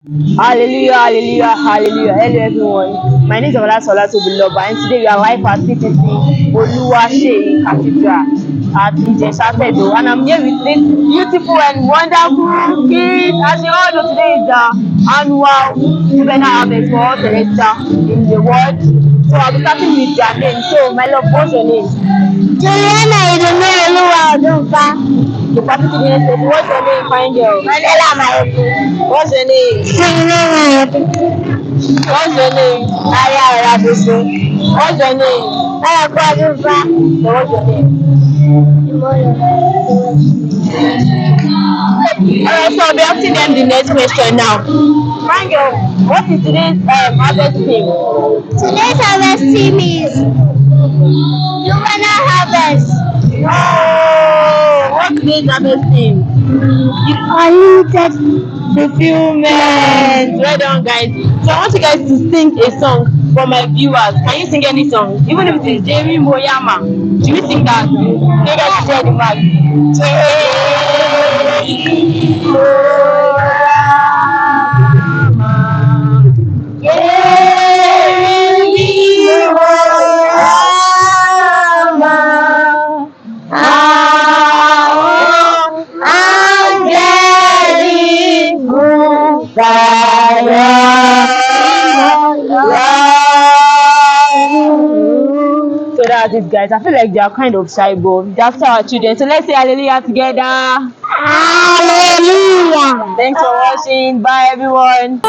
Hallelujah, hallelujah, hallelujah. Hello everyone. My name is Olasola Tobiloba and today we are live at CTC Oluwaseyi Cathedral at Ijesafedo, and I'm here with this beautiful and wonderful kids. As you all know, today is the annual Juvenile Harvest for all Cele-Media in the world. So I'll be starting with their name. So my love, what's your name? Juliana Idunu Oluwadunfa. The particular name, what's your name, fine girl? Mandela Mayeku. What's your name? Juliana Mayeku. What's your name? Maria Olabusi. What's your name? Mayeku Odunfa. So what's your name? Alright, so I'll be asking them the next question now. Fine girl, what is today's harvest theme? Today's harvest theme is Juvenile Harvest. Oh, what's today's harvest theme? Unlimited. Fulfillment. Well done, guys. So I want you guys to sing a song for my viewers. Can you sing any song? Even if it is Jerry Moyama. Should we sing that? Can you guys share the mic? Jerry Moyama. Jerry Moyama. I'm getting moved by your love. So that's it, guys. I feel like they are kind of shy, but that's our children. So let's say hallelujah together. Hallelujah. Thanks for watching. Bye, everyone.